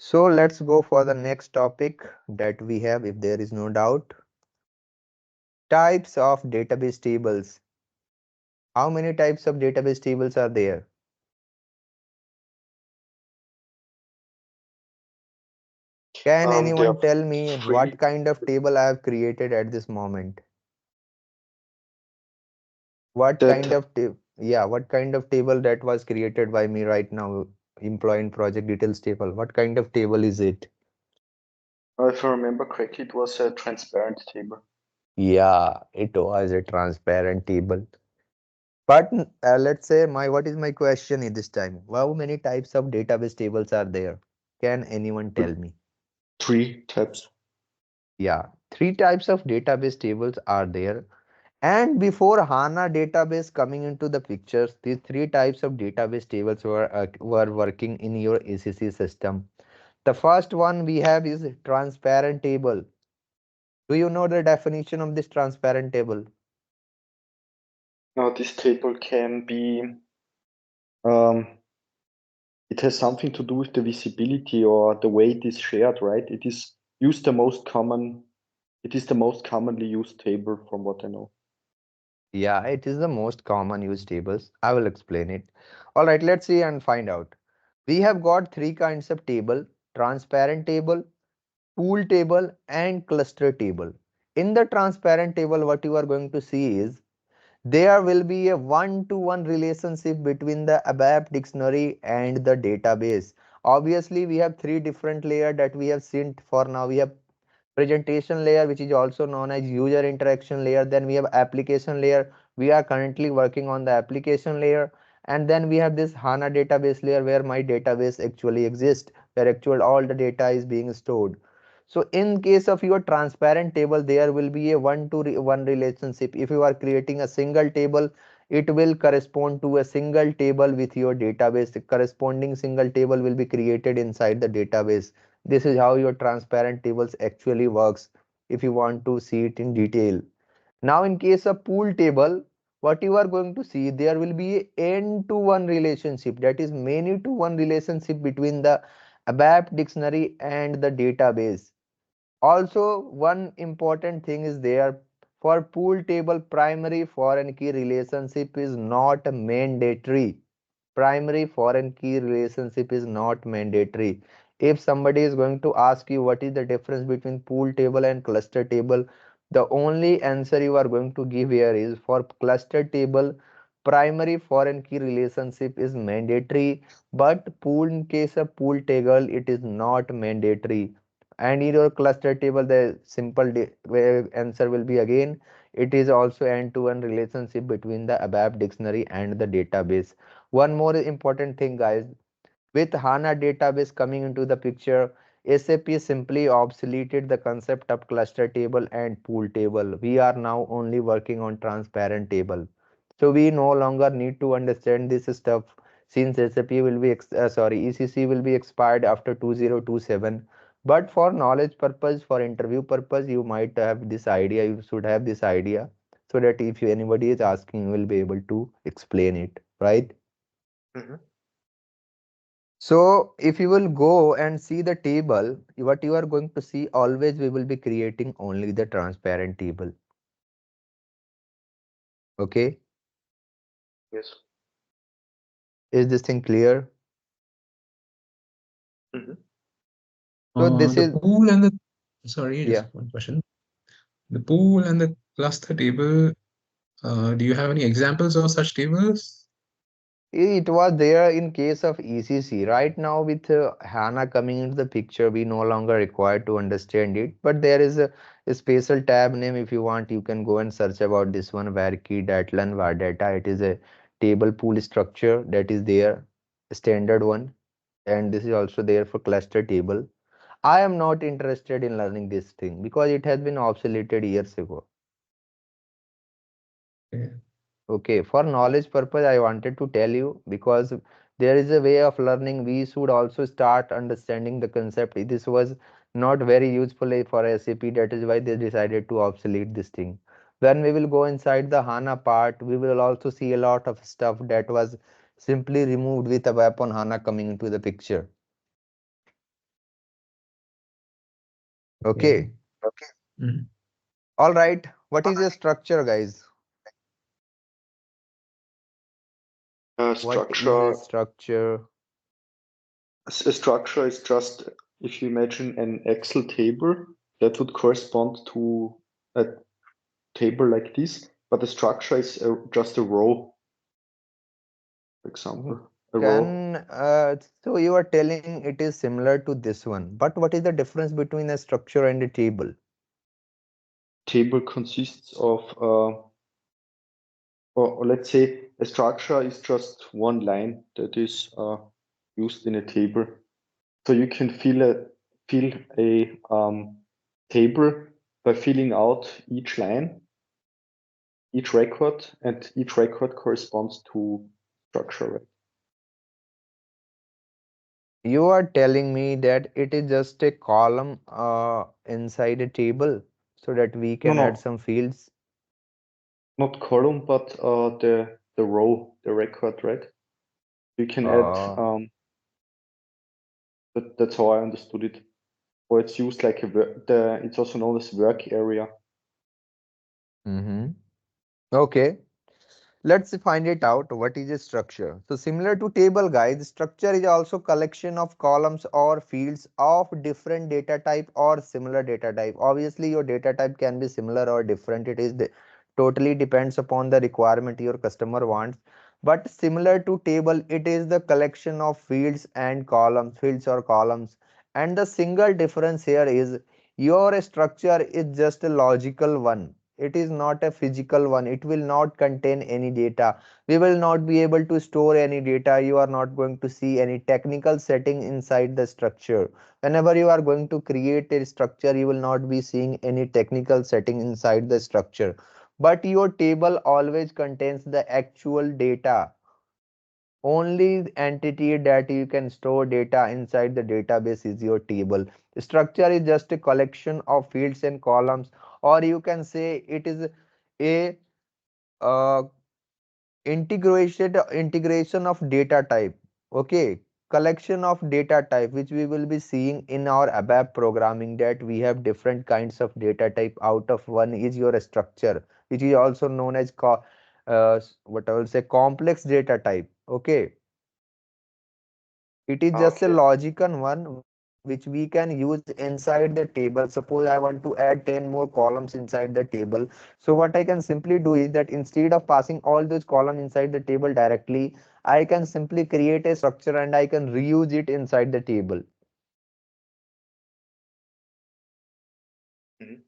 So let's go for the next topic that we have, if there is no doubt. Types of database tables. How many types of database tables are there? Can There are anyone tell me what three. kind of table I have created at this moment? What kind That, of what kind of table that was created by me right now? Employee and project details table. What kind of table is it? if I remember correctly, it was a transparent table. Yeah, it was a transparent table. But let's say what is my question in this time? How many types of database tables are there? Can anyone Uh, tell me? Three types. Yeah, three types of database tables are there. And before HANA database coming into the pictures, these three types of database tables were working in your ACC system. The first one we have is transparent table. Do you know the definition of this transparent table? Now, this table can be, um, it has something to do with the visibility or the way it is shared, right? Used the most common, it is the most commonly used table from what I know. Yeah, it is the most common used tables. I will explain it. All right, let's see and find out. We have got three kinds of table: transparent table, pool table, and cluster table. In the transparent table, what you are going to see is there will be a one-to-one relationship between the ABAP dictionary and the database. Obviously, we have three different layers that we have seen for now. We have presentation layer, which is also known as user interaction layer. Then we have application layer. We are currently working on the application layer. And then we have this HANA database layer where my database actually exists, where actual all the data is being stored. So in case of your transparent table, there will be a one-to-one relationship. If you are creating a single table, it will correspond to a single table with your database. The corresponding single table will be created inside the database. This is how your transparent tables actually works if you want to see it in detail. Now in case of pool table, what you are going to see, there will be a n-to-one relationship, that is many to one relationship between the ABAP dictionary and the database. Also, one important thing is there, for pool table, primary foreign key relationship is not mandatory. Primary foreign key relationship is not mandatory. If somebody is going to ask you what is the difference between pool table and cluster table, the only answer you are going to give here is, for cluster table, primary foreign key relationship is mandatory, but pool, in case of pool table, it is not mandatory. And in your cluster table, the simple answer will be again, it is also end-to-end relationship between the ABAP dictionary and the database. One more important thing, guys, with HANA database coming into the picture, SAP simply obsoleted the concept of cluster table and pool table. We are now only working on transparent table. So we no longer need to understand this stuff, since SAP will be ECC will be expired after 2027. But for knowledge purpose, for interview purpose, you might have this idea. You should have this idea, so that if anybody is asking, you will be able to explain it, right? Mhm. So if you will go and see the table, what you are going to see, always we will be creating only the transparent table. Okay, Yes. is this thing clear? Mhm. So this The is, pool and the sorry, just yeah, one question. The pool and the cluster table, do you have any examples of such tables? it was there in case of ECC. Right now with HANA coming into the picture, we no longer required to understand it. But there is a special tab name. If you want, you can go and search about this one, where key datlan var data. It is a table pool structure that is there, standard one, and this is also there for cluster table. I am not interested in learning this thing because it has been obsoleted years ago. Yeah. Okay, for knowledge purpose, I wanted to tell you, because there is a way of learning. We should also start understanding the concept. This was not very useful for SAP. That is why they decided to obsolete this thing. When we will go inside the HANA part, we will also see a lot of stuff that was simply removed with a weapon HANA coming into the picture. Okay. Mhm. All right. What is a structure, guys? What is a Structure. structure? A structure is just, if you imagine an Excel table, that would correspond to a table like this, but the structure is just a row, for example, a row. Can so you are telling it is similar to this one, but what is the difference between a structure and a table? Table consists of, or let's say a structure is just one line that is used in a table. So you can fill a table by filling out each line, each record, and each record corresponds to structure, right? You are telling me that it is just a column inside a table so that we No, can add no, some fields. not column, but the row, the record, right? You can add Uh, that's how I understood it. Or it's used like it's also known as work area. mm-hmm. Okay. Let's find it out. What is a structure? So similar to table, guys, structure is also collection of columns or fields of different data type or similar data type. Obviously, your data type can be similar or different. It is totally depends upon the requirement your customer wants. But similar to table, it is the collection of fields and columns, fields or columns. And the single difference here is your structure is just a logical one. It is not a physical one. It will not contain any data. We will not be able to store any data. You are not going to see any technical setting inside the structure. Whenever you are going to create a structure, you will not be seeing any technical setting inside the structure. But your table always contains the actual data. Only entity that you can store data inside the database is your table. Structure is just a collection of fields and columns, or you can say it is a uh, integration of data type. Okay, collection of data type, which we will be seeing in our ABAP programming, that we have different kinds of data type. Out of one is your structure, which is also known as what I will say complex data type. Okay, it is just a Okay. logical one which we can use inside the table. Suppose I want to add 10 more columns inside the table. So what I can simply do is that instead of passing all those columns inside the table directly, I can simply create a structure and I can reuse it inside the table. Mhm.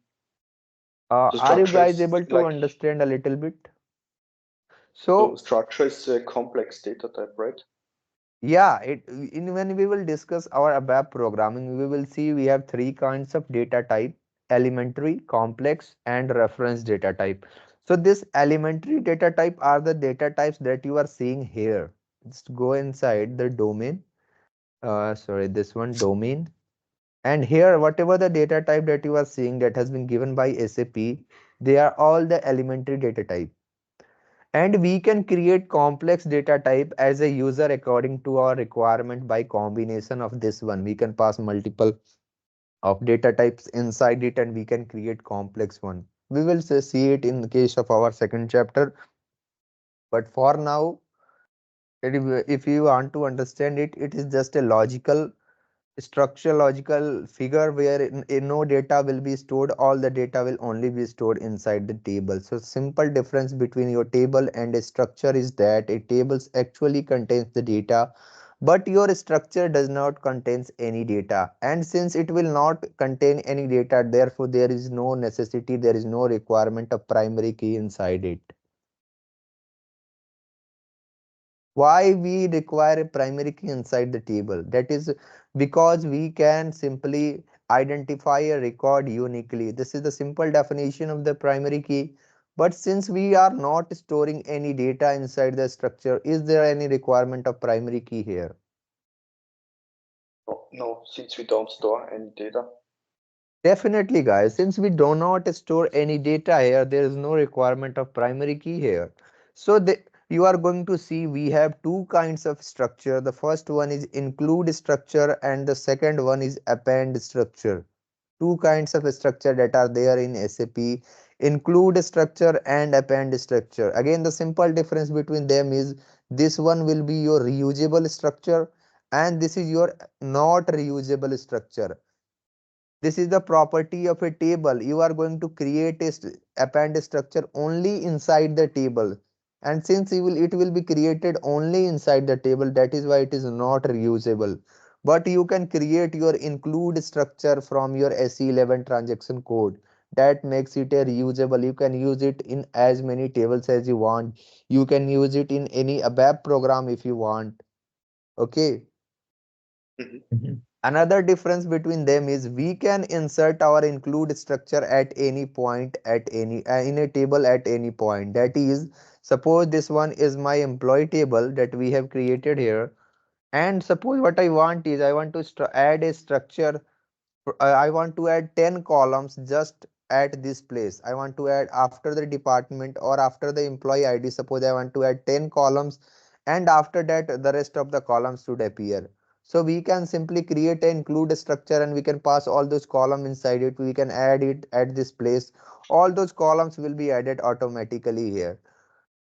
So Are you structure guys is able to like, understand a little bit? so So structure is a complex data type, right? yeah, when we will discuss our ABAP programming, we will see we have three kinds of data type: elementary, complex, and reference data type. So this elementary data type are the data types that you are seeing here. Just go inside the domain. Sorry, this one domain. And here, whatever the data type that you are seeing that has been given by SAP, they are all the elementary data type. And we can create complex data type as a user according to our requirement. By combination of this one, we can pass multiple of data types inside it and we can create complex one. We will see it in the case of our second chapter, but for now, if you want to understand it, it is just a logical structure, logical figure where no data will be stored. All the data will only be stored inside the table. So simple difference between your table and a structure is that a table actually contains the data, but your structure does not contains any data. And since it will not contain any data, therefore there is no necessity, there is no requirement of primary key inside it. Why we require a primary key inside the table? That is because we can simply identify a record uniquely. This is the simple definition of the primary key. But since we are not storing any data inside the structure, is there any requirement of primary key here? No, no, since we don't store any data. Definitely, guys. Since we do not store any data here, there is no requirement of primary key here. So you are going to see we have two kinds of structure. The first one is include structure and the second one is append structure. Two kinds of structure that are there in SAP: include structure and append structure. Again, the simple difference between them is this one will be your reusable structure and this is your not reusable structure. This is the property of a table. You are going to create a append structure only inside the table. And since it will be created only inside the table, that is why it is not reusable. But you can create your include structure from your SE11 transaction code. That makes it a reusable. You can use it in as many tables as you want. You can use it in any ABAP program if you want. Okay. Mhm. Mhm. Another difference between them is we can insert our include structure at any point at any in a table at any point. That is, suppose this one is my employee table that we have created here, and suppose what I want is I want to add a structure. I want to add 10 columns just at this place. I want to add after the department or after the employee ID. Suppose I want to add 10 columns and after that the rest of the columns should appear. So we can simply create an include structure and we can pass all those columns inside it. We can add it at this place. All those columns will be added automatically here.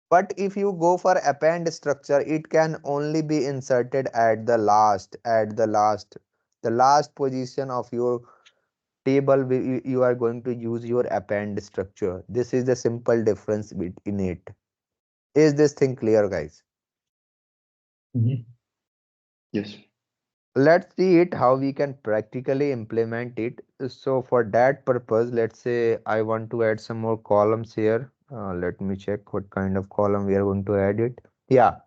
But if you go for append structure, it can only be inserted at the last position of your table. You are going to use your append structure. This is the simple difference in it. Is this thing clear, guys? Mhm. Yes. Let's see it how we can practically implement it. So for that purpose, let's say I want to add some more columns here. Let me check what kind of column we are going to add it. Yeah,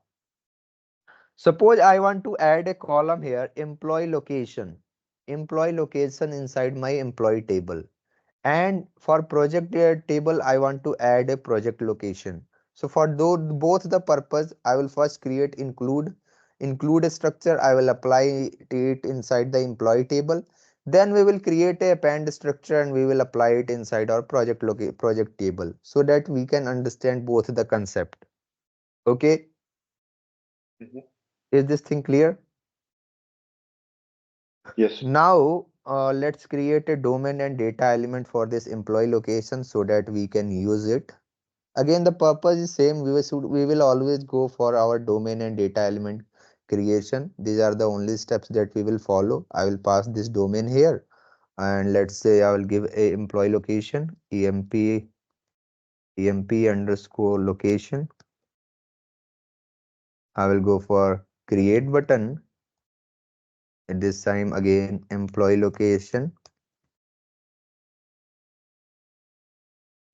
suppose I want to add a column here, employee location inside my employee table. And for project table, I want to add a project location. So for both the purpose, I will first create include a structure. I will apply it inside the employee table. Then we will create a append structure and we will apply it inside our project table so that we can understand both the concept. Okay, Mhm. is this thing clear? Yes. Now, let's create a domain and data element for this employee location so that we can use it. Again, the purpose is same. We will always go for our domain and data element creation. These are the only steps that we will follow. I will pass this domain here, and let's say I will give a employee location emp underscore location. I will go for create button. At this time again employee location.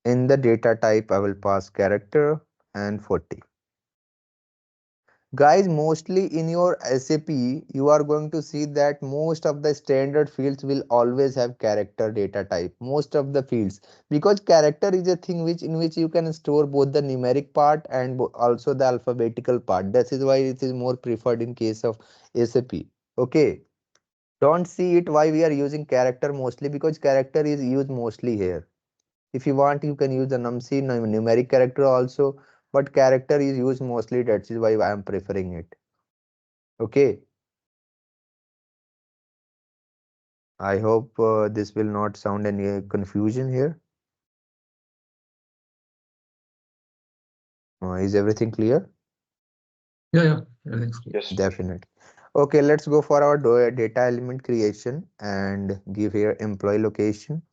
In the data type, I will pass character and 40. Guys, mostly in your SAP, you are going to see that most of the standard fields will always have character data type. Most of the fields, because character is a thing in which you can store both the numeric part and also the alphabetical part. That is why it is more preferred in case of SAP. Okay, don't see it why we are using character mostly, because character is used mostly here. If you want, you can use the numeric character also, but character is used mostly. That is why I am preferring it. Okay, I hope this will not sound any confusion here. Is everything clear? Yeah, yeah, everything's clear. Yes. Definitely. Okay, let's go for our data element creation and give here employee location,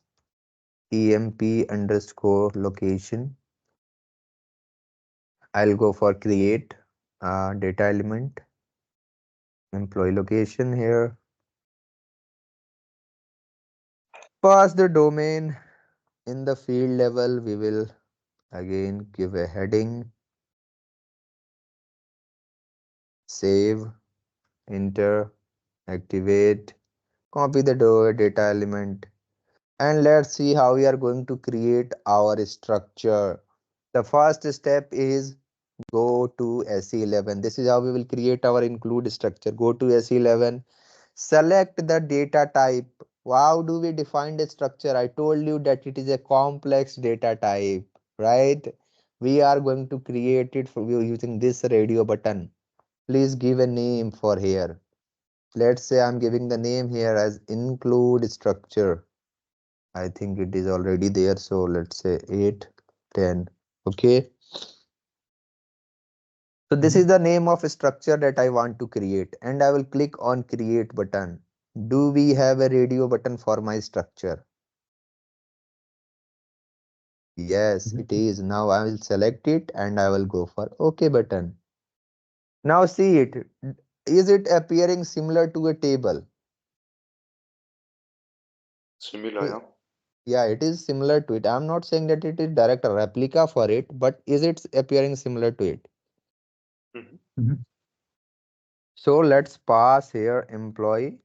emp underscore location. I'll go for create data element, employee location here. Pass the domain. In the field level, we will again give a heading, save, enter, activate, copy the data element, and let's see how we are going to create our structure. The first step is go to SE11. This is how we will create our include structure. Go to SE11, select the data type. How do we define the structure? I told you that it is a complex data type, right? We are going to create it for using this radio button. Please give a name for here. Let's say I'm giving the name here as include structure. I think it is already there. So let's say 8, 10. Okay. So this is Mhm. the name of a structure that I want to create and I will click on create button. Do we have a radio button for my structure? Yes, it Mhm. is. Now I will select it and I will go for OK button. Now see it. Is it appearing similar to a table? Similar, I- yeah. Yeah, it is similar to it. I'm not saying that it is direct replica for it, but is it appearing similar to it? Mhm. Mhm. So let's pass here employee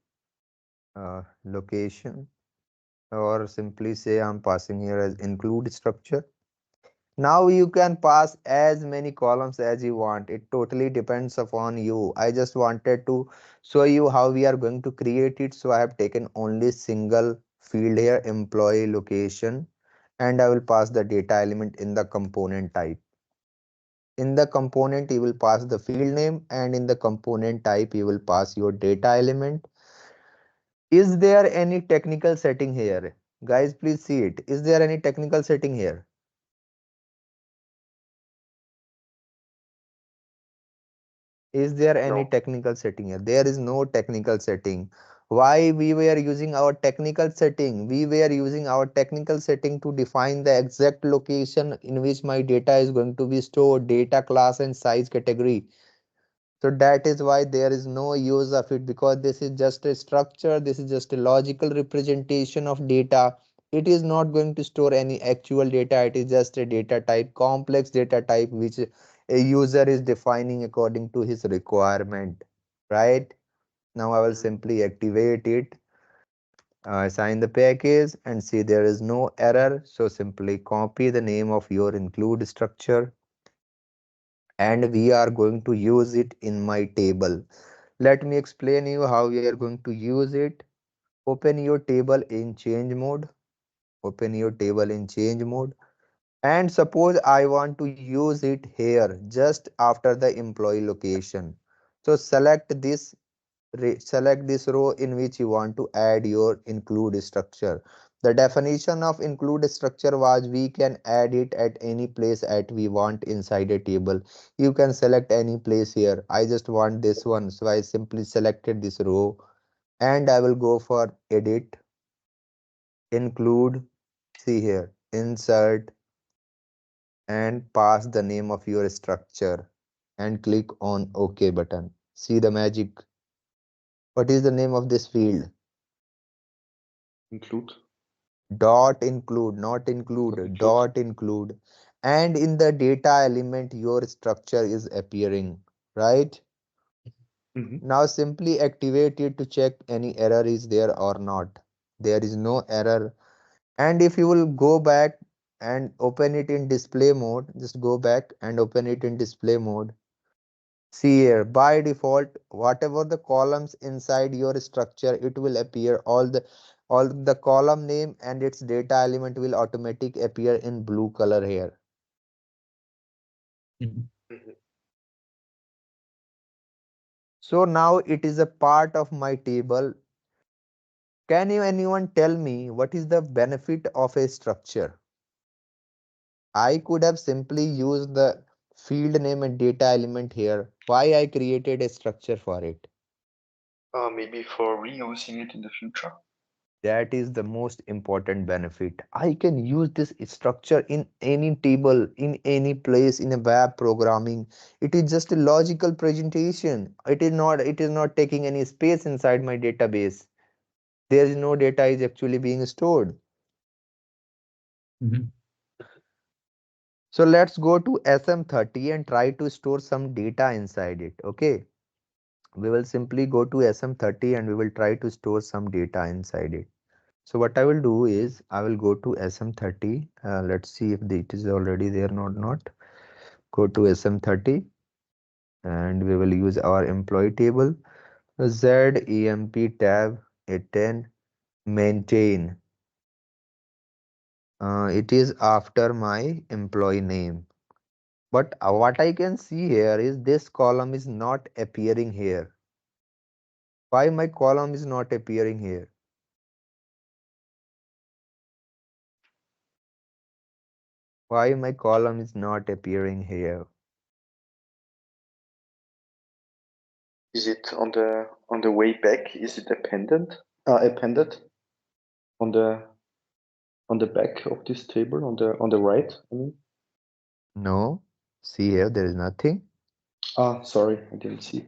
location, or simply say I'm passing here as include structure. Now you can pass as many columns as you want. It totally depends upon you. I just wanted to show you how we are going to create it. So I have taken only single field here, employee location, and I will pass the data element in the component type. In the component, you will pass the field name, and in the component type, you will pass your data element. Is there any technical setting here? Guys, please see it. Is there any technical setting here? Is there any No. technical setting here? There is no technical setting. Why we were using our technical setting? We were using our technical setting to define the exact location in which my data is going to be stored, data class and size category. So that is why there is no use of it, because this is just a structure, this is just a logical representation of data. It is not going to store any actual data, it is just a data type, complex data type, which a user is defining according to his requirement, right? Now I will Mhm. simply activate it, assign the package and see there is no error. So simply copy the name of your include structure and we are going to use it in my table. Let me explain you how we are going to use it. Open your table in change mode. Open your table in change mode. And suppose I want to use it here just after the employee location. So select this row in which you want to add your include structure. The definition of include structure was we can add it at any place at we want inside a table. You can select any place here. I just want this one, so I simply selected this row and I will go for edit, include, see here, insert and pass the name of your structure and click on OK button. See the magic. What is the name of this field? Include, Dot include, not not include, include. dot include. And in the data element, your structure is appearing, right? Mhm. Now simply activate it to check any error is there or not. There is no error. And if you will go back and open it in display mode, just go back and open it in display mode. See here, by default, whatever the columns inside your structure, it will appear all the column name and its data element will automatic appear in blue color here. Mhm. Mhm. So now it is a part of my table. Can you anyone tell me what is the benefit of a structure? I could have simply used the field name and data element here. Why I created a structure for it? Maybe for reusing it in the future. That is the most important benefit. I can use this structure in any table, in any place, in a web programming. It is just a logical presentation. It is not taking any space inside my database. There is no data is actually being stored. Mhm. So let's go to SM30 and try to store some data inside it. Okay. We will simply go to SM30 and we will try to store some data inside it. So what I will do is I will go to SM30. Let's see if it is already there or not. Go to SM30 and we will use our employee table. ZEMP tab A10 maintain. It is after my employee name. But what I can see here is this column is not appearing here. Why my column is not appearing here? Why my column is not appearing here? Is it on the way back? Is it appended on the back of this table on the right? I mean, No. See here, there is nothing. sorry, I didn't see.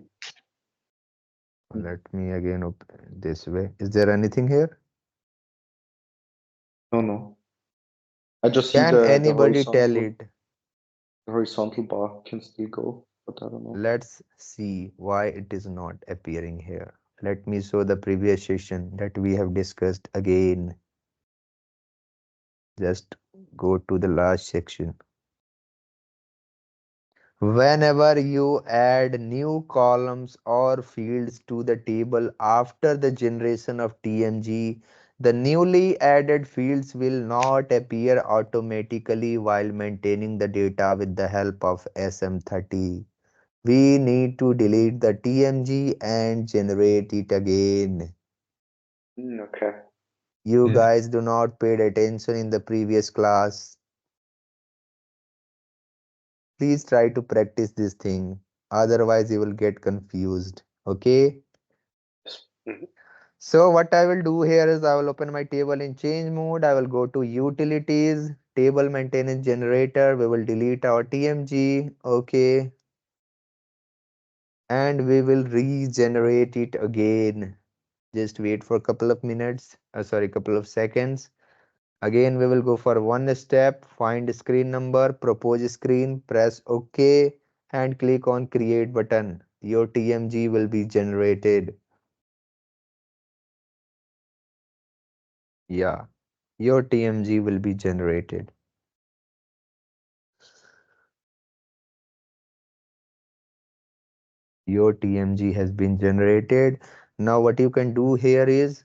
Mm, Let me again open this way. Is there anything here? no, no. I just see Can the anybody tell it? horizontal bar can still go, but I don't know. Let's see why it is not appearing here. Let me show the previous session that we have discussed again. Just go to the last section. Whenever you add new columns or fields to the table after the generation of TMG, the newly added fields will not appear automatically while maintaining the data with the help of SM30. We need to delete the TMG and generate it again. Okay. You guys do not paid attention in the previous class. Please try to practice this thing. Otherwise, you will get confused. Okay? Yes. Mhm. So what I will do here is I will open my table in change mode. I will go to utilities, table maintenance generator. We will delete our TMG. Okay. And we will regenerate it again. Just wait for a couple of minutes. Sorry, couple of seconds. Again, we will go for one step, find screen number, propose screen, press OK and click on create button. Your TMG will be generated. Yeah, your TMG will be generated. Your TMG has been generated. Now what you can do here is,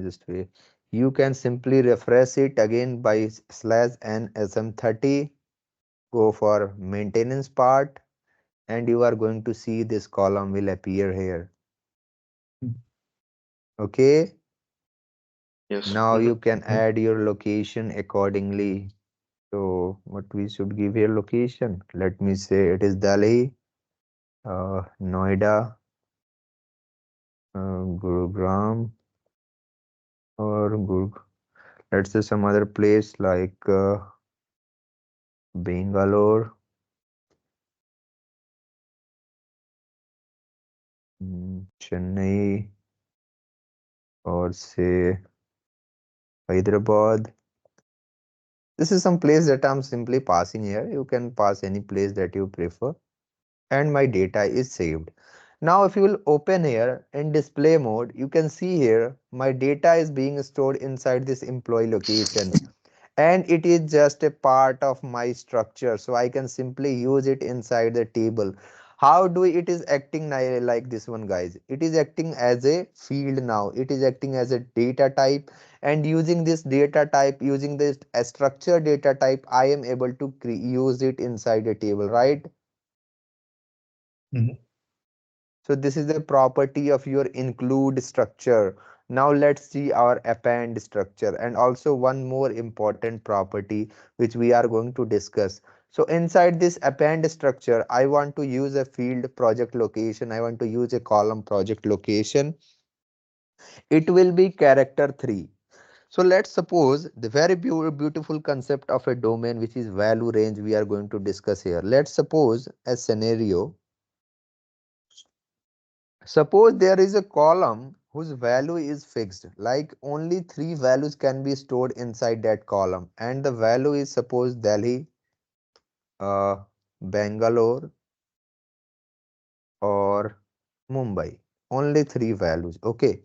just wait. You can simply refresh it again by /n-sm30. Go for maintenance part and you are going to see this column will appear here. Okay. Yes. Now you Mhm. can add your location accordingly. So what we should give here location? Let me say it is Delhi, Noida, Gurugram, or let's say some other place like Bangalore, Chennai, or say Hyderabad. This is some place that I'm simply passing here. You can pass any place that you prefer. And my data is saved. Now if you will open here in display mode, you can see here my data is being stored inside this employee location and it is just a part of my structure, so I can simply use it inside the table. How do it is acting like this one, guys? It is acting as a field. Now it is acting as a data type, and using this data type, using this structure data type, I am able to use it inside a table, right? Mhm. So this is the property of your include structure. Now let's see our append structure and also one more important property which we are going to discuss. So inside this append structure, I want to use a field project location. I want to use a column project location. It will be character 3. So let's suppose the very beautiful concept of a domain which is value range we are going to discuss here. Let's suppose a scenario. Suppose there is a column whose value is fixed, like only 3 values can be stored inside that column, and the value is suppose Delhi, Bangalore, or Mumbai. Only 3 values, okay?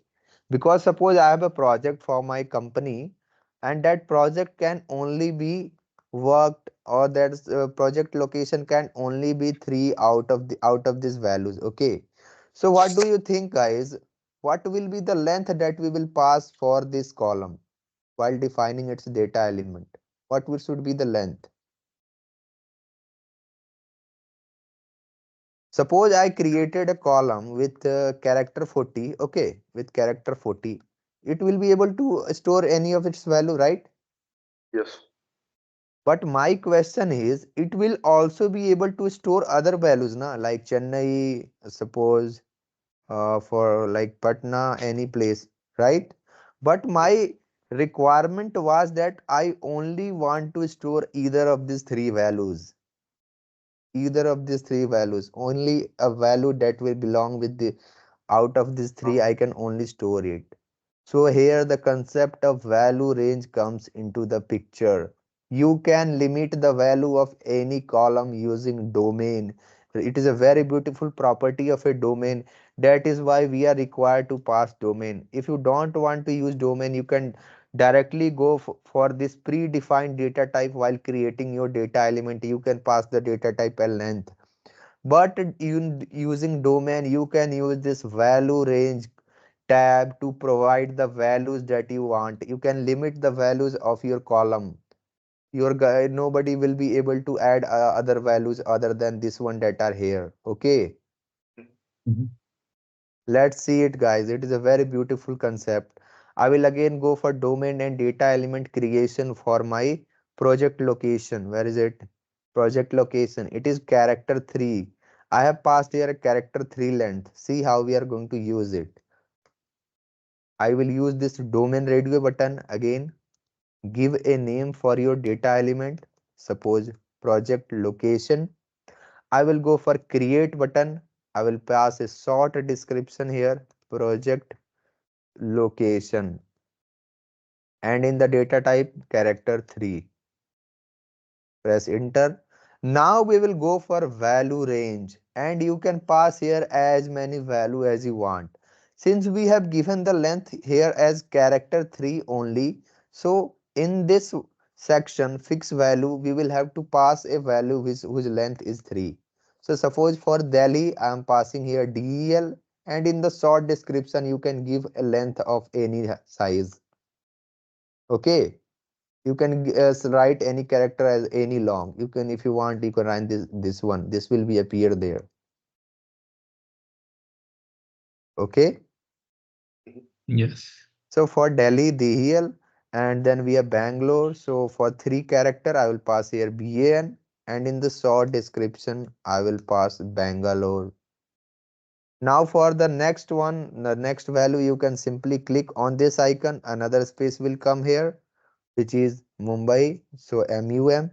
Because suppose I have a project for my company, and that project can only be worked, or that project location can only be 3 out of these values, okay? So what do you think, guys? What will be the length that we will pass for this column while defining its data element? Should be the length? Suppose I created a column with character 40, okay, with character 40. It will be able to store any of its value, right? Yes. But my question is, it will also be able to store other values, na? Like Chennai, suppose, for like Patna, any place, right? But my requirement was that I only want to store either of these three values. Either of these three values. Only a value that will belong with the out of these three, I can only store it. So here the concept of value range comes into the picture. You can limit the value of any column using domain. It is a very beautiful property of a domain. That is why we are required to pass domain. If you don't want to use domain, you can directly go for this predefined data type while creating your data element. You can pass the data type a length. But using domain, you can use this value range tab to provide the values that you want. You can limit the values of your column. Your guy, nobody will be able to add other values other than this one that are here. Okay, Mhm. let's see it, guys. It is a very beautiful concept. I will again go for domain and data element creation for my project location. Where is it? Project location. It is character 3. I have passed here a character 3 length. See how we are going to use it. I will use this domain radio button again. Give a name for your data element. Suppose project location. I will go for create button. I will pass a short description here. Project location. And in the data type, character 3. Press enter. Now we will go for value range, and you can pass here as many value as you want. Since we have given the length here as character 3 only, so in this section fixed value we will have to pass a value whose length is 3. So suppose for Delhi I am passing here DEL, and in the short description you can give a length of any size. Okay, you can write any character as any long. You can, if you want, you can write this one. This will be appear there. Okay, Yes. so for Delhi, DHL, and then we have Bangalore. So for 3 character I will pass here BAN, and in the short description I will pass Bangalore. Now for the next one, the next value, you can simply click on this icon. Another space will come here, which is Mumbai, so MUM.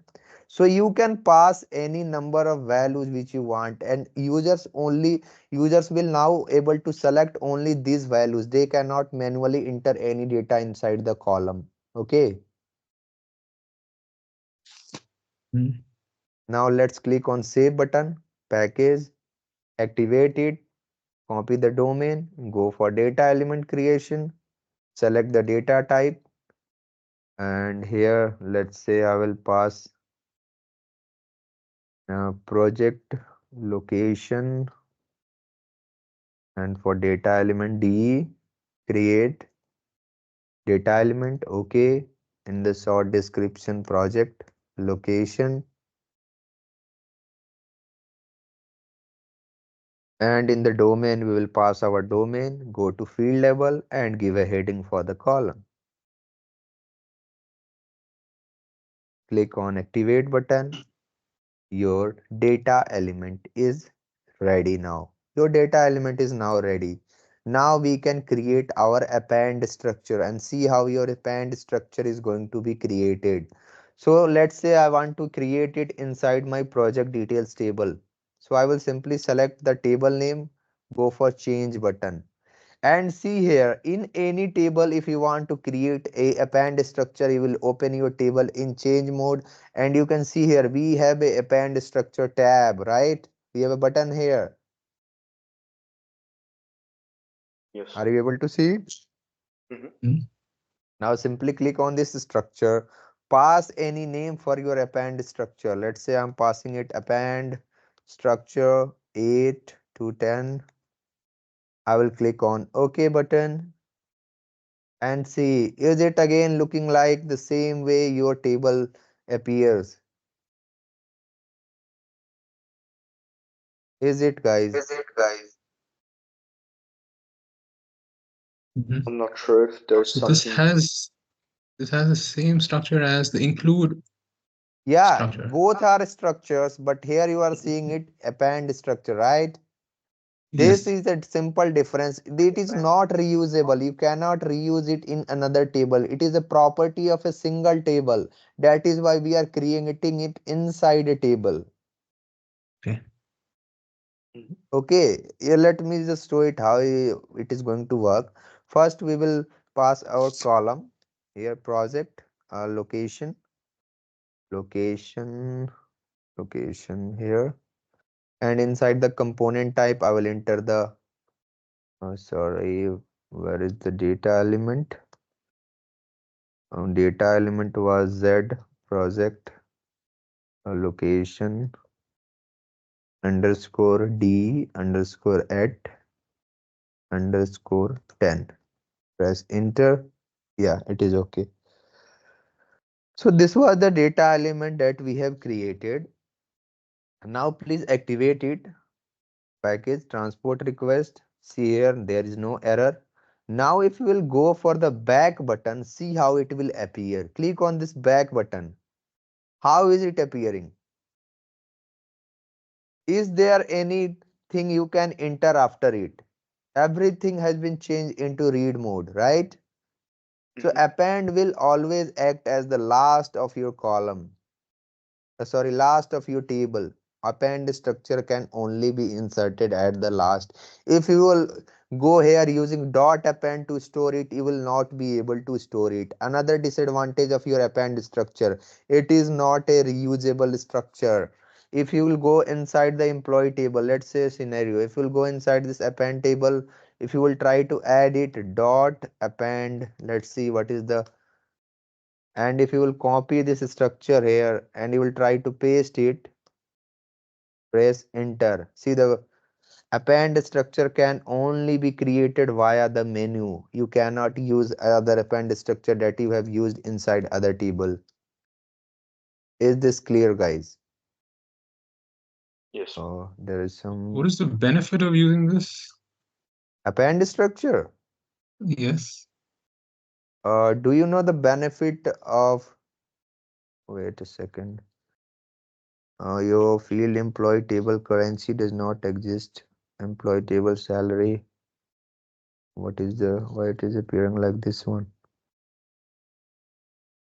So you can pass any number of values which you want, and users will now able to select only these values. They cannot manually enter any data inside the column. Okay, Mhm. now let's click on save button, package, activate it, copy the domain, go for data element creation, select the data type, and here let's say I will pass project location, and for data element DE, create data element. Okay, in the short description, project location, and in the domain we will pass our domain, go to field level and give a heading for the column. Click on activate button. Your data element is ready now. Your data element is now ready. Now we can create our append structure and see how your append structure is going to be created. So let's say I want to create it inside my project details table. So I will simply select the table name, go for change button. And see here, in any table, if you want to create a append structure, you will open your table in change mode, and you can see here we have a append structure tab, right? We have a button here. Yes. Are you able to see? Mhm. Mhm. Now simply click on this structure, pass any name for your append structure. Let's say I'm passing it append structure 8 to 10. I will click on OK button. And see, is it again looking like the same way your table appears? Is it, guys? Is it, guys? Mhm. I'm not sure if there's So this something. has the same structure as the include Yeah, structure. both are structures, but here you are seeing it append structure, right? This Yes. is a simple difference. It is not reusable. You cannot reuse it in another table. It is a property of a single table. That is why we are creating it inside a table. Okay. Okay, let me just show it how it is going to work. First, we will pass our column here, project, location, location, location here. And inside the component type, I will enter the, sorry, where is the data element? Data element was Z, project, location, underscore D, underscore at, underscore 10. Press enter. Yeah, it is okay. So this was the data element that we have created. Now please activate it. Package transport request. See here, there is no error. Now if you will go for the back button, see how it will appear. Click on this back button. How is it appearing? Is there anything you can enter after it? Everything has been changed into read mode, right? So append will always act as the last of your column. Sorry, last of your table. Append structure can only be inserted at the last. If you will go here using dot append to store it, you will not be able to store it. Another disadvantage of your append structure, it is not a reusable structure. If you will go inside the employee table, let's say a scenario, if you will go inside this append table, if you will try to add it, dot append, let's see what is the, and if you will copy this structure here and you will try to paste it, press enter. See, the append structure can only be created via the menu. You cannot use other append structure that you have used inside other table. Is this clear, guys? Yes. Oh, there is What some is the benefit of using this? append structure. Yes. Do you know the benefit of, wait a second. Your field employee table currency does not exist. Employee table salary. What is the, why it is appearing like this one?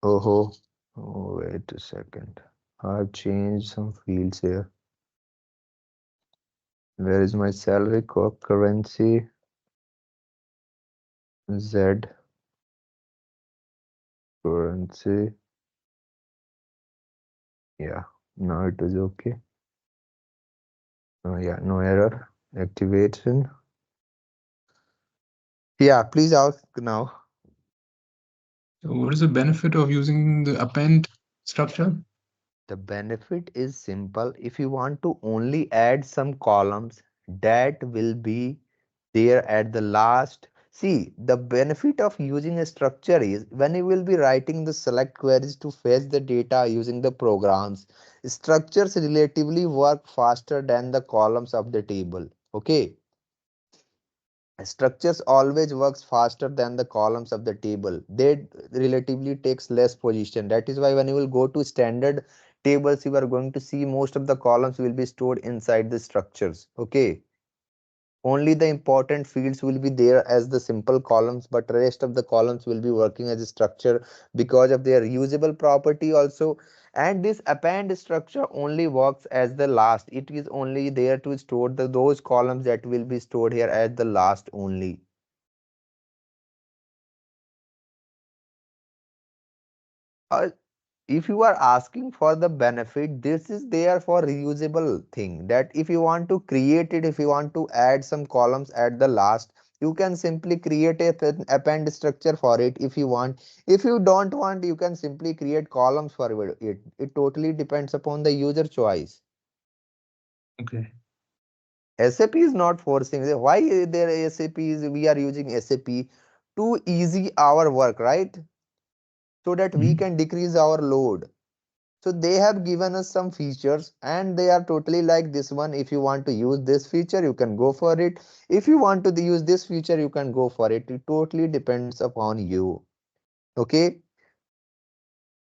Oh, oh, wait a second. I've changed some fields here. Where is my salary currency? Z currency. Yeah, now it is okay. Yeah, no error. Activation. Yeah, please ask now. So what is the benefit of using the append structure? The benefit is simple. If you want to only add some columns, that will be there at the last. See, the benefit of using a structure is when you will be writing the select queries to fetch the data using the programs, structures relatively work faster than the columns of the table. Okay. Structures always works faster than the columns of the table. They relatively takes less position. That is why when you will go to standard tables, you are going to see most of the columns will be stored inside the structures. Okay. Only the important fields will be there as the simple columns, but rest of the columns will be working as a structure because of their usable property also. And this append structure only works as the last. It is only there to store those columns that will be stored here at the last only. Uh, if you are asking for the benefit, this is there for reusable thing, that if you want to create it, if you want to add some columns at the last, you can simply create a append structure for it if you want. If you don't want, you can simply create columns for it totally depends upon the user choice. Okay. SAP is not forcing. Why there SAP is, we are using SAP to easy our work, right? So that we Mhm. can decrease our load. So they have given us some features and they are totally like this one. If you want to use this feature, you can go for it. If you want to use this feature, you can go for it. It totally depends upon you. Okay.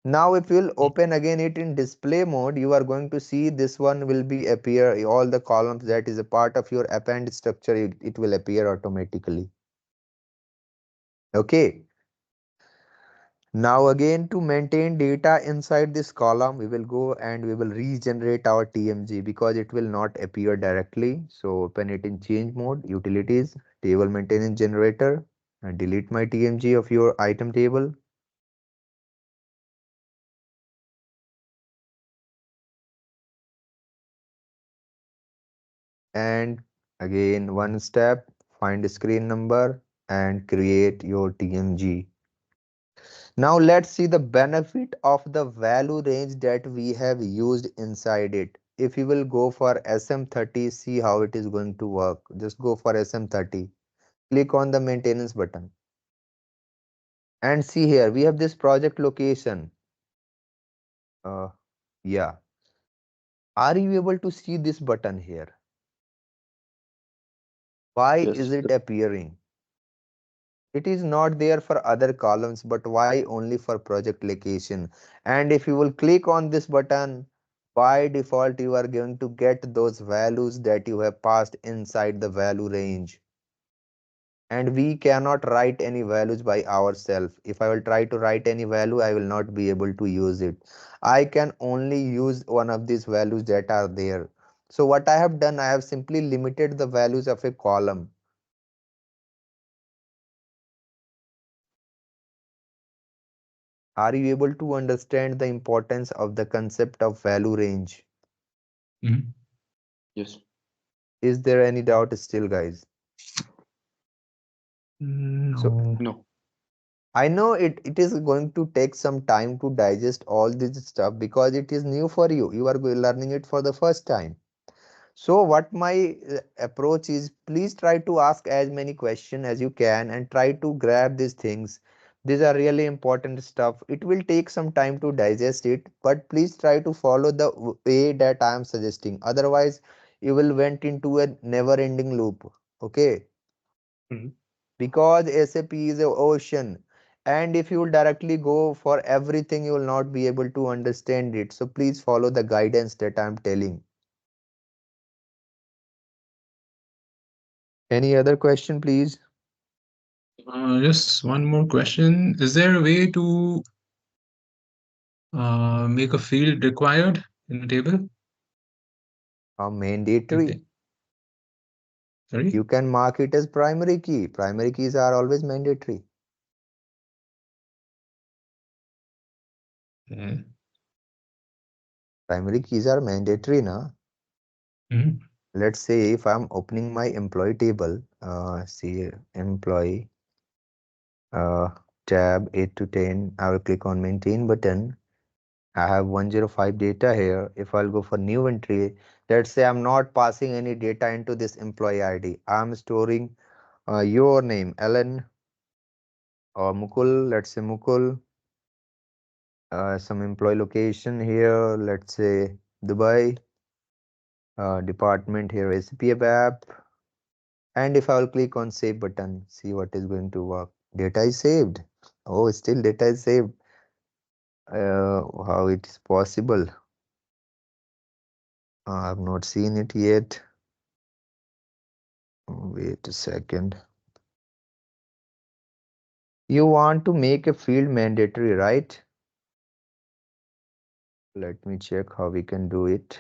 Now if you'll open again it in display mode, you are going to see this one will be appear all the columns that is a part of your append structure, it will appear automatically. Okay. Now again to maintain data inside this column, we will go and we will regenerate our TMG because it will not appear directly. So open it in change mode, utilities, table maintenance generator, and delete my TMG of your item table. And again, one step, find screen number and create your TMG. Now let's see the benefit of the value range that we have used inside it. If you will go for SM30, see how it is going to work. Just go for SM30. Click on the maintenance button. And see here, we have this project location. Uh, yeah. Are you able to see this button here? Why is Yes. it appearing? It is not there for other columns, but why only for project location? And if you will click on this button, by default, you are going to get those values that you have passed inside the value range. And we cannot write any values by ourselves. If I will try to write any value, I will not be able to use it. I can only use one of these values that are there. So what I have done, I have simply limited the values of a column. Are you able to understand the importance of the concept of value range? Mhm. Yes. Is there any doubt still, guys? So No. No. I know it is going to take some time to digest all this stuff because it is new for you. You are learning it for the first time. So what my approach is, please try to ask as many questions as you can and try to grab these things. These are really important stuff. It will take some time to digest it, but please try to follow the way that I am suggesting. Otherwise, you will went into a never-ending loop. Okay? Mhm. Because SAP is an ocean. And if you will directly go for everything, you will not be able to understand it. So please follow the guidance that I am telling. Any other question, please? Just one more question. Is there a way to make a field required in a table? Like Mandatory. that? Sorry? You can mark it as primary key. Primary keys are always mandatory. Yeah. Primary keys are mandatory now. Mhm. Let's say if I'm opening my employee table, see employee tab 8 to 10, I will click on maintain button. I have 105 data here. If I'll go for new entry, let's say I'm not passing any data into this employee ID. I'm storing your name, Ellen or Mukul. Let's say Mukul. Some employee location here. Let's say Dubai. Department here, SAP ABAP. And if I will click on save button, see what is going to work. Data is saved. Oh, still data is saved. How it is possible? I have not seen it yet. Wait a second. You want to make a field mandatory, right? Let me check how we can do it.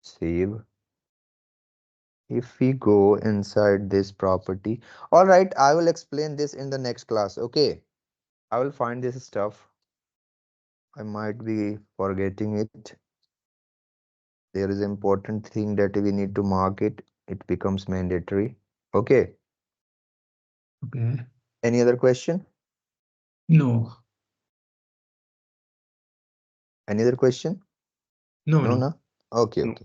Save. If we go inside this property. All right, I will explain this in the next class. Okay. I will find this stuff. I might be forgetting it. There is important thing that we need to mark it. It becomes mandatory. Okay. Okay. Any other question? No. Any other question? No, No, no. no. Okay, No. okay.